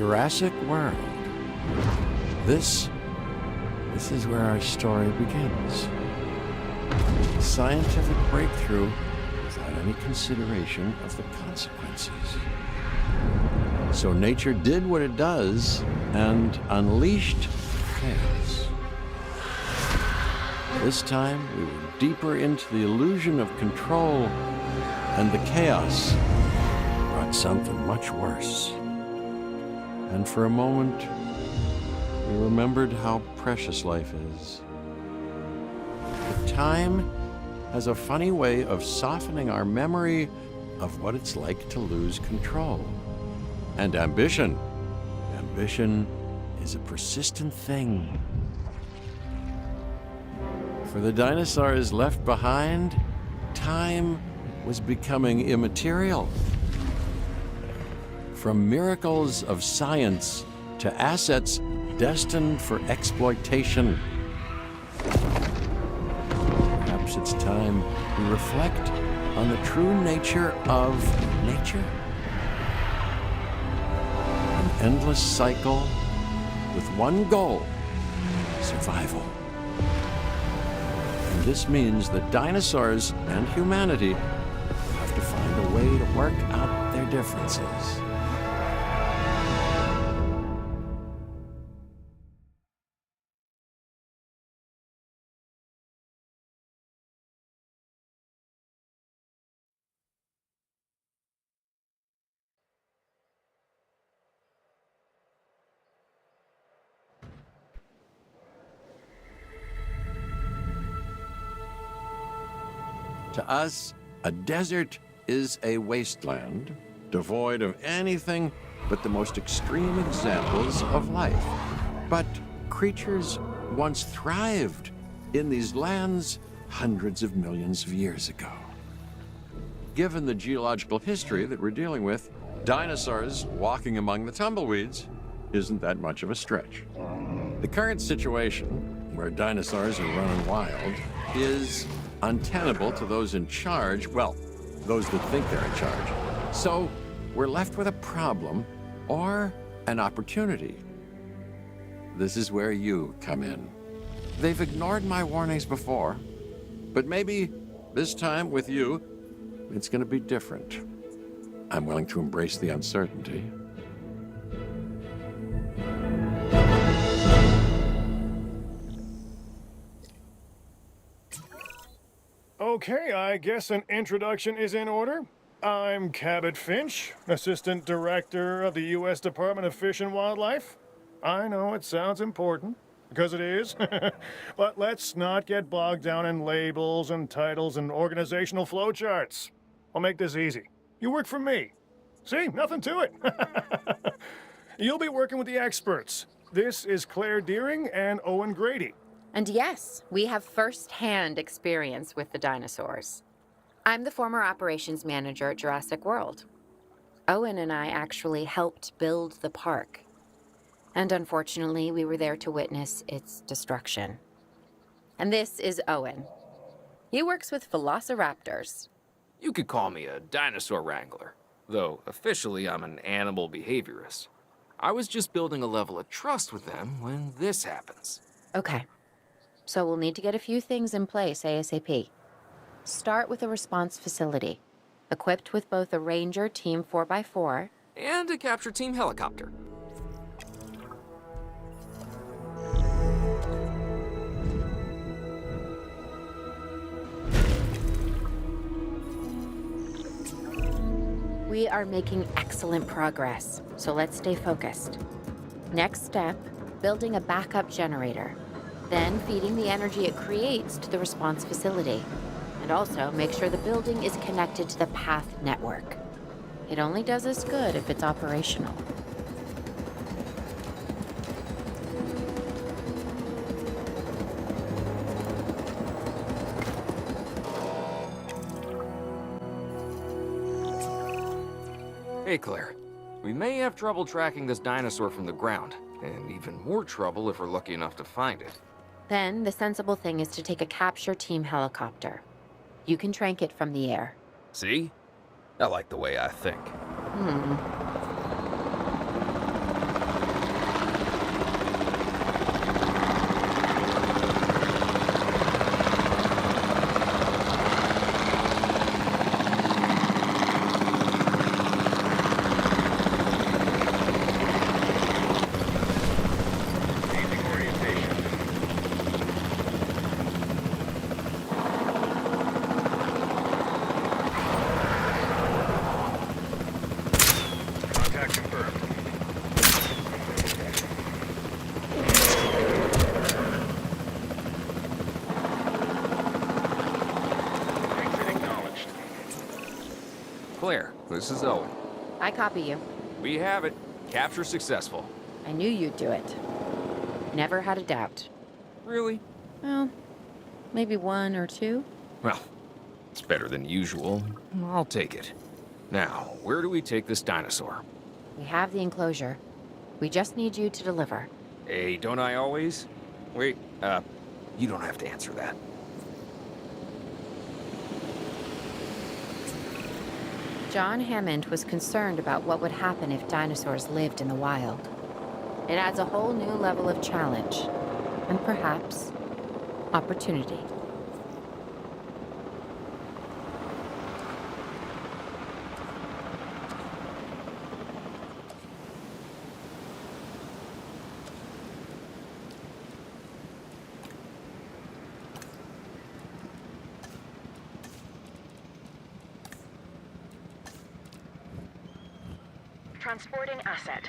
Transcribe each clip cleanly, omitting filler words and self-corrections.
Jurassic World. This is where our story begins. A scientific breakthrough without any consideration of the consequences. So nature did what it does and unleashed chaos. This time, we were deeper into the illusion of control, and the chaos brought something much worse. And for a moment, we remembered how precious life is. But time has a funny way of softening our memory of what it's like to lose control. And ambition. Ambition is a persistent thing. For the dinosaurs left behind, time was becoming immaterial. From miracles of science to assets destined for exploitation. Perhaps it's time we reflect on the true nature of nature. An endless cycle with one goal: survival. And this means that dinosaurs and humanity have to find a way to work out their differences. To us, a desert is a wasteland, devoid of anything but the most extreme examples of life. But creatures once thrived in these lands hundreds of millions of years ago. Given the geological history that we're dealing with, dinosaurs walking among the tumbleweeds isn't that much of a stretch. The current situation, where dinosaurs are running wild, is untenable to those in charge, well, those that think they're in charge. So we're left with a problem or an opportunity. This is where you come in. They've ignored my warnings before, but maybe this time with you, it's going to be different. I'm willing to embrace the uncertainty. Okay, I guess an introduction is in order. I'm Cabot Finch, Assistant Director of the U.S. Department of Fish and Wildlife. I know it sounds important, because it is, but let's not get bogged down in labels and titles and organizational flowcharts. I'll make this easy. You work for me. See, nothing to it. You'll be working with the experts. This is Claire Deering and Owen Grady. And yes, we have first-hand experience with the dinosaurs. I'm the former operations manager at Jurassic World. Owen and I actually helped build the park. And unfortunately, we were there to witness its destruction. And this is Owen. He works with velociraptors. You could call me a dinosaur wrangler, though officially I'm an animal behaviorist. I was just building a level of trust with them when this happens. Okay. So we'll need to get a few things in place ASAP. Start with a response facility, equipped with both a Ranger Team 4x4 and a capture team helicopter. We are making excellent progress, so let's stay focused. Next step, building a backup generator. Then feeding the energy it creates to the response facility. And also make sure the building is connected to the path network. It only does us good if it's operational. Hey, Claire. We may have trouble tracking this dinosaur from the ground, and even more trouble if we're lucky enough to find it. Then the sensible thing is to take a capture team helicopter. You can trank it from the air. See? I like the way I think. this is Owen. I copy you. We have it. Capture successful. I knew you'd do it. Never had a doubt. Really? Well, maybe one or two. Well, it's better than usual. I'll take it. Now, where do we take this dinosaur? We have the enclosure. We just need you to deliver. Hey, don't I always? Wait, you don't have to answer that. John Hammond was concerned about what would happen if dinosaurs lived in the wild. It adds a whole new level of challenge, and perhaps opportunity. Transporting asset.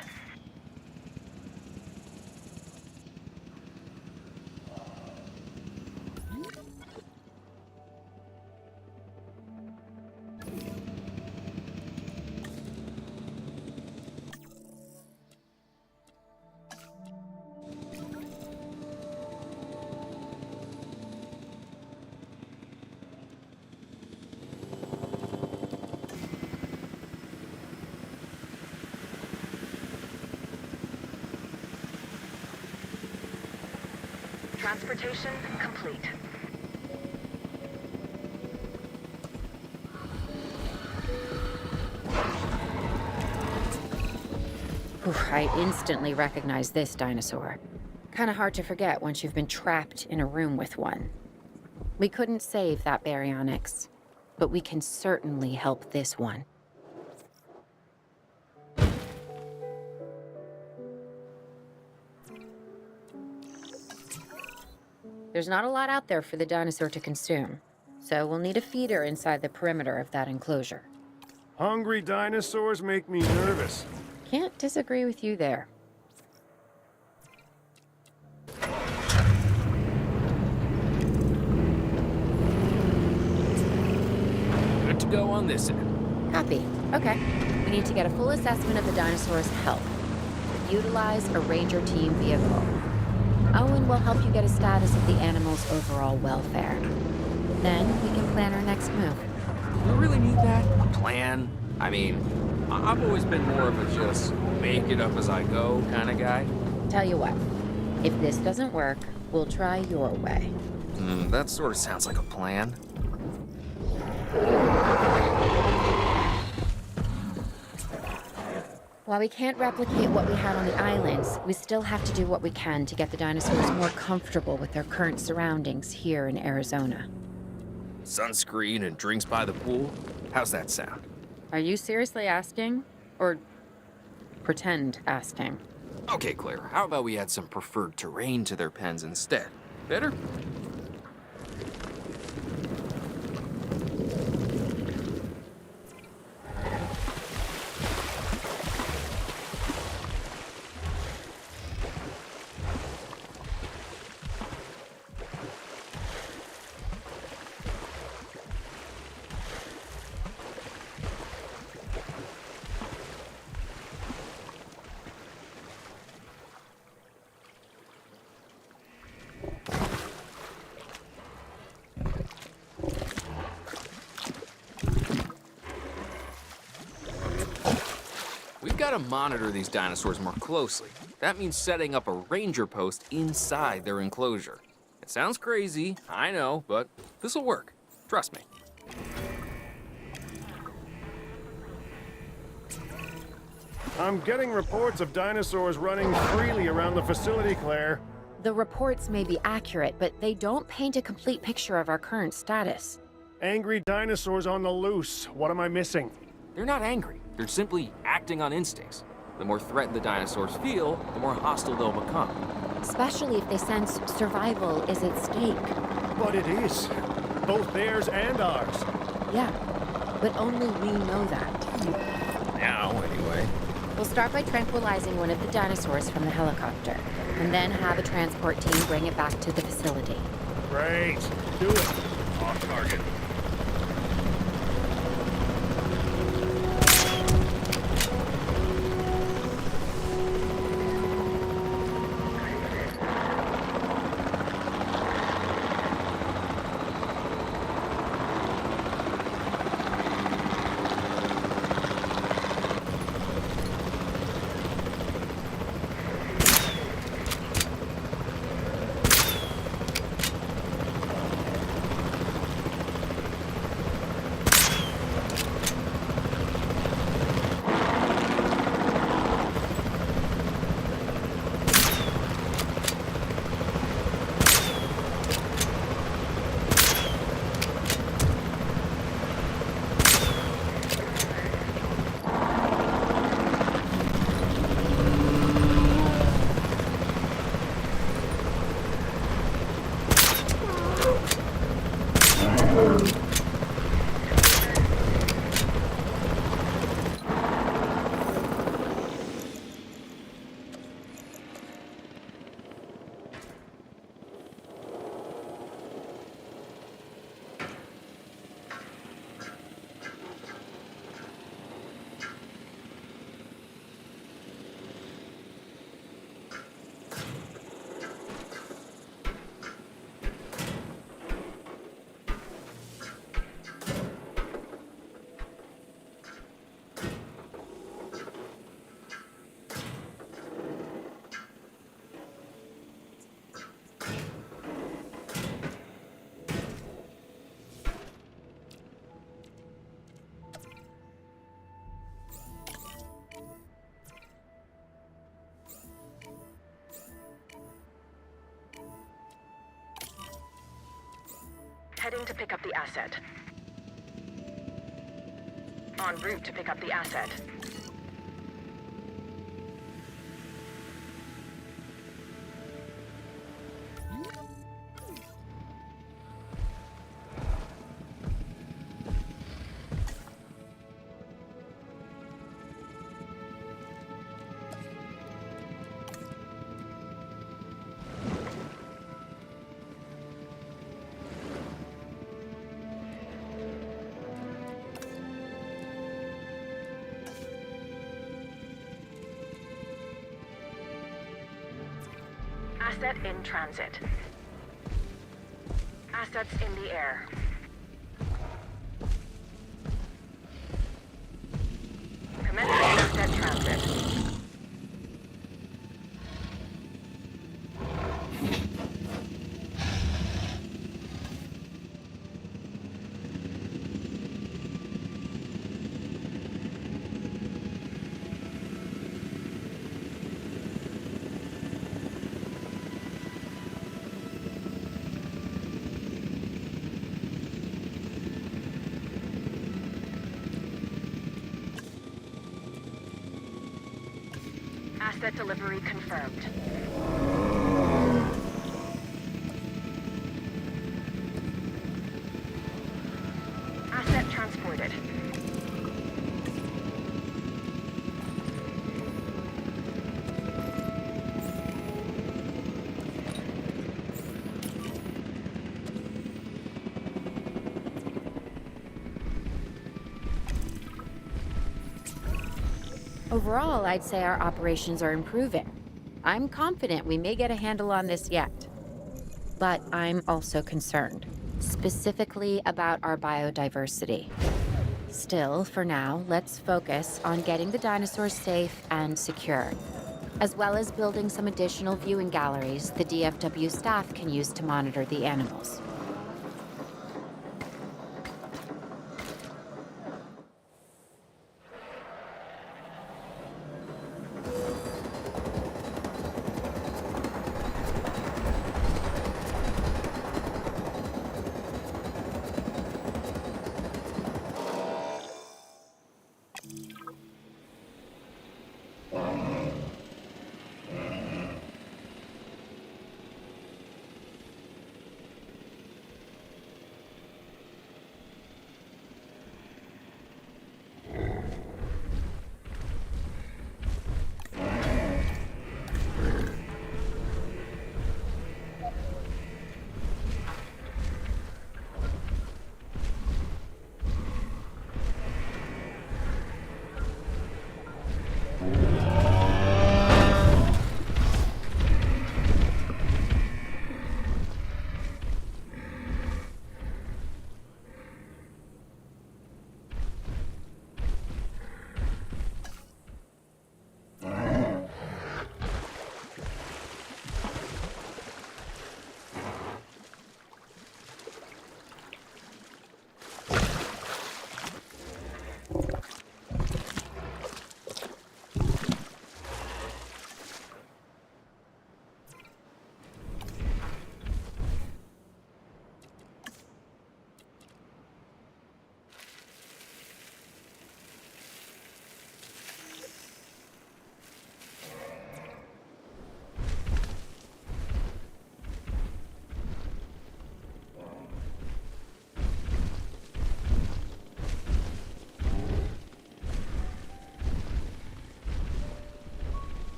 Transportation complete. I instantly recognize this dinosaur. Kind of hard to forget once you've been trapped in a room with one. We couldn't save that baryonyx, but we can certainly help this one. There's not a lot out there for the dinosaur to consume, so we'll need a feeder inside the perimeter of that enclosure. Hungry dinosaurs make me nervous. Can't disagree with you there. Good to go on this end. Copy. Okay. We need to get a full assessment of the dinosaur's health. Utilize a ranger team vehicle. Owen will help you get a status of the animal's overall welfare. Then we can plan our next move. Do we really need that? A plan? I mean, I've always been more of a just make it up as I go kind of guy. Tell you what, if this doesn't work, we'll try your way. That sort of sounds like a plan. While we can't replicate what we had on the islands, we still have to do what we can to get the dinosaurs more comfortable with their current surroundings here in Arizona. Sunscreen and drinks by the pool? How's that sound? Are you seriously asking? Or pretend asking? Okay, Claire, how about we add some preferred terrain to their pens instead? Better? We've got to monitor these dinosaurs more closely. That means setting up a ranger post inside their enclosure. It sounds crazy, I know, but this'll work. Trust me. I'm getting reports of dinosaurs running freely around the facility, Claire. The reports may be accurate, but they don't paint a complete picture of our current status. Angry dinosaurs on the loose. What am I missing? They're not angry. They're simply acting on instincts. The more threatened the dinosaurs feel, the more hostile they'll become. Especially if they sense survival is at stake. But it is. Both theirs and ours. Yeah, but only we know that. Now, anyway. We'll start by tranquilizing one of the dinosaurs from the helicopter, and then have a transport team bring it back to the facility. Great. Do it. Off target. Heading to pick up the asset. En route to pick up the asset. Asset in transit. Assets in the air. Commencing asset transit. Asset delivery confirmed. Asset transported. Overall, I'd say our operations are improving. I'm confident we may get a handle on this yet. But I'm also concerned, specifically about our biodiversity. Still, for now, let's focus on getting the dinosaurs safe and secure, as well as building some additional viewing galleries the DFW staff can use to monitor the animals.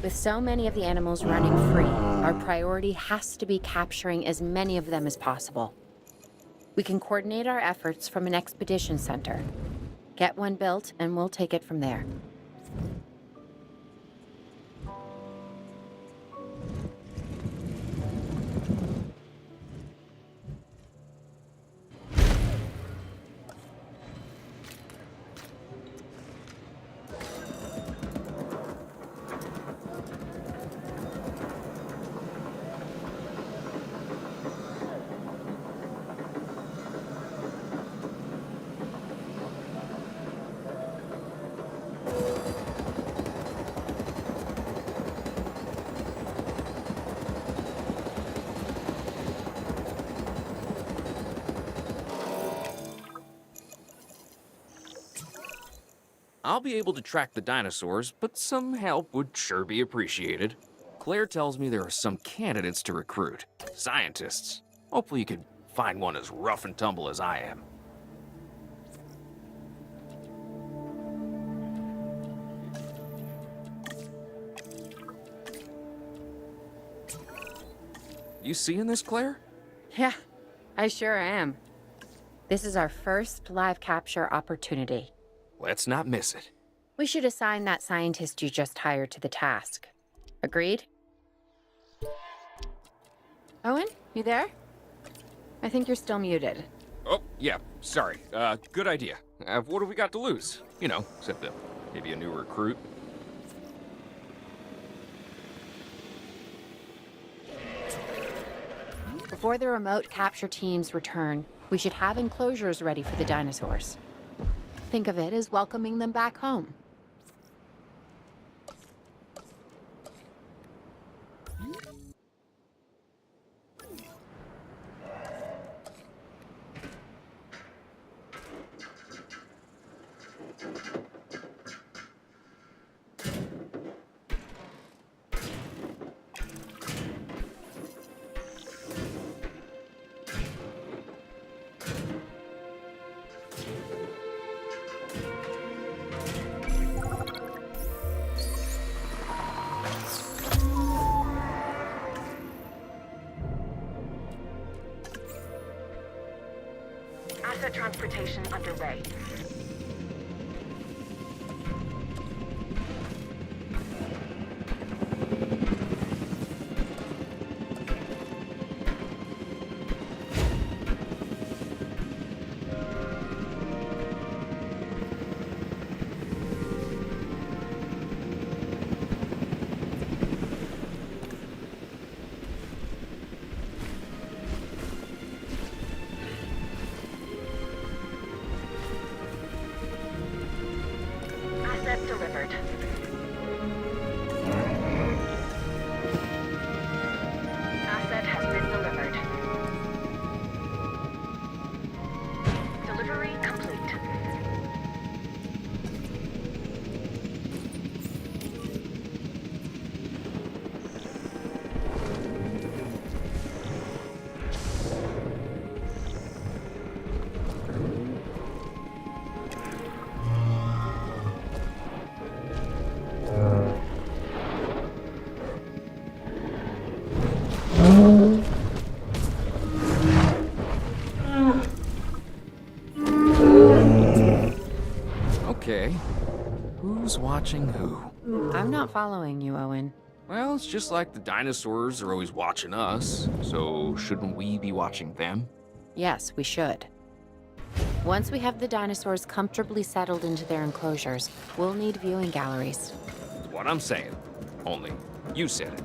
With so many of the animals running free, our priority has to be capturing as many of them as possible. We can coordinate our efforts from an expedition center. Get one built, and we'll take it from there. I'll be able to track the dinosaurs, but some help would sure be appreciated. Claire tells me there are some candidates to recruit. Scientists. Hopefully you can find one as rough and tumble as I am. You seeing this, Claire? Yeah, I sure am. This is our first live capture opportunity. Let's not miss it. We should assign that scientist you just hired to the task. Agreed? Owen, you there? I think you're still muted. Oh, yeah, sorry. Good idea. What have we got to lose? You know, except maybe a new recruit. Before the remote capture teams return, we should have enclosures ready for the dinosaurs. Think of it as welcoming them back home. Asset transportation underway. Asset delivered. Asset has been delivered. Delivery complete. Okay. Who's watching who? I'm not following you, Owen. Well, it's just like the dinosaurs are always watching us, so shouldn't we be watching them? Yes, we should. Once we have the dinosaurs comfortably settled into their enclosures, we'll need viewing galleries. That's what I'm saying. Only, you said it.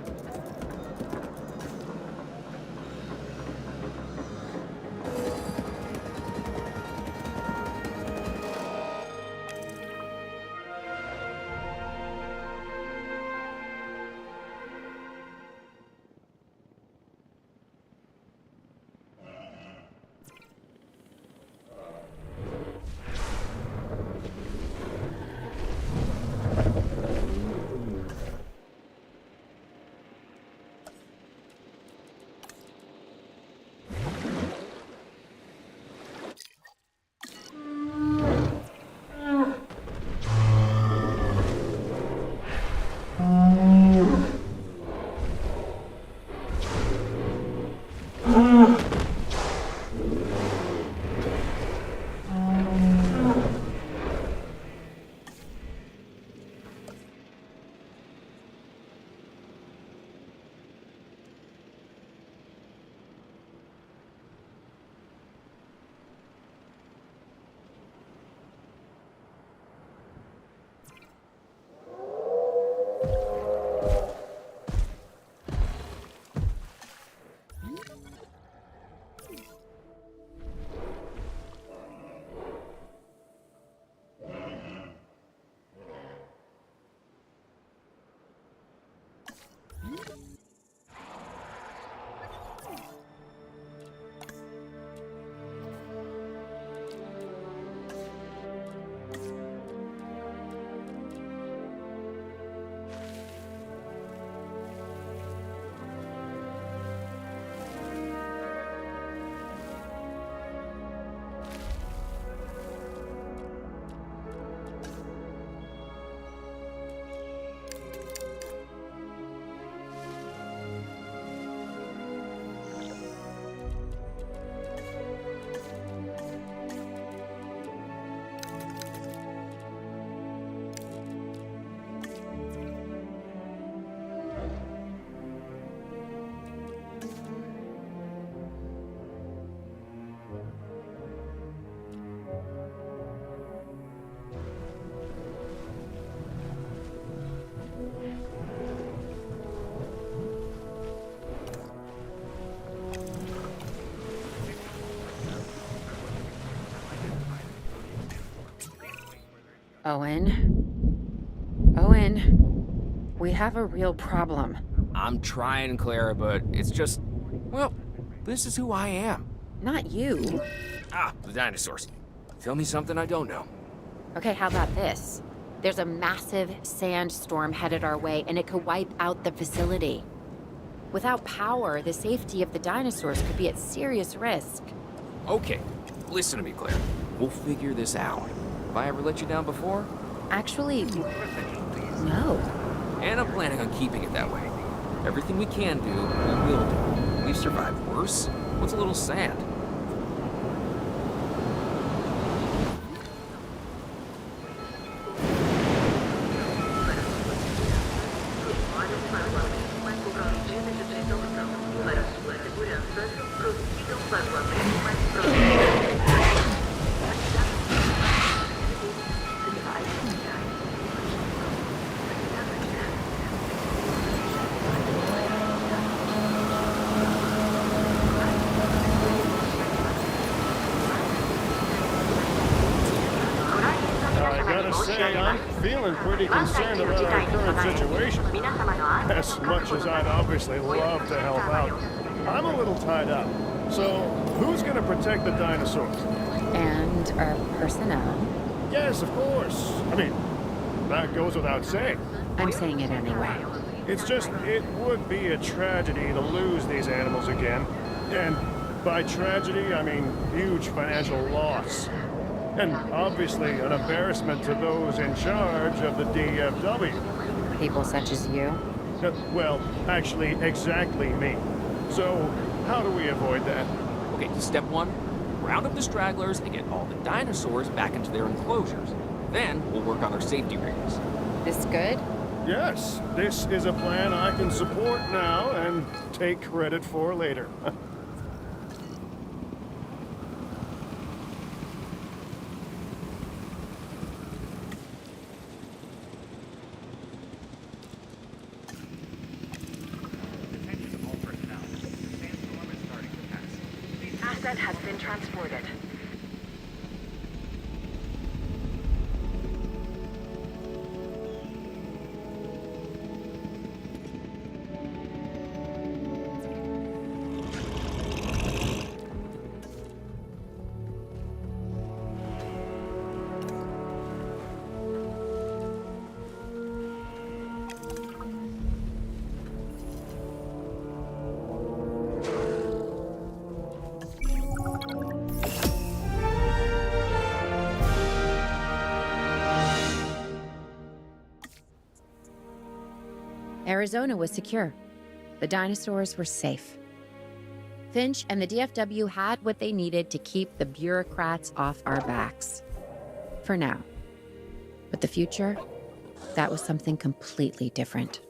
Owen, we have a real problem. I'm trying, Claire, but it's just, well, this is who I am. Not you. Ah, the dinosaurs. Tell me something I don't know. Okay, how about this? There's a massive sandstorm headed our way, and it could wipe out the facility. Without power, the safety of the dinosaurs could be at serious risk. Okay, listen to me, Claire. We'll figure this out. Have I ever let you down before? Actually, no. And I'm planning on keeping it that way. Everything we can do, we will do. We've survived worse. What's a little sand? I gotta say, I'm feeling pretty concerned about our current situation. As much as I'd obviously love to help out, I'm a little tied up. So, who's gonna protect the dinosaurs? And our personnel. Yes, of course. I mean, that goes without saying. I'm saying it anyway. It's just, it would be a tragedy to lose these animals again. And by tragedy, I mean huge financial loss. And obviously an embarrassment to those in charge of the DFW. People such as you. Well, actually, exactly me. So, how do we avoid that? Okay, step one, round up the stragglers and get all the dinosaurs back into their enclosures. Then we'll work on our safety rings. This good? Yes, this is a plan I can support now and take credit for later. Asset has been transported. Arizona was secure. The dinosaurs were safe. Finch and the DFW had what they needed to keep the bureaucrats off our backs. For now. But the future, that was something completely different.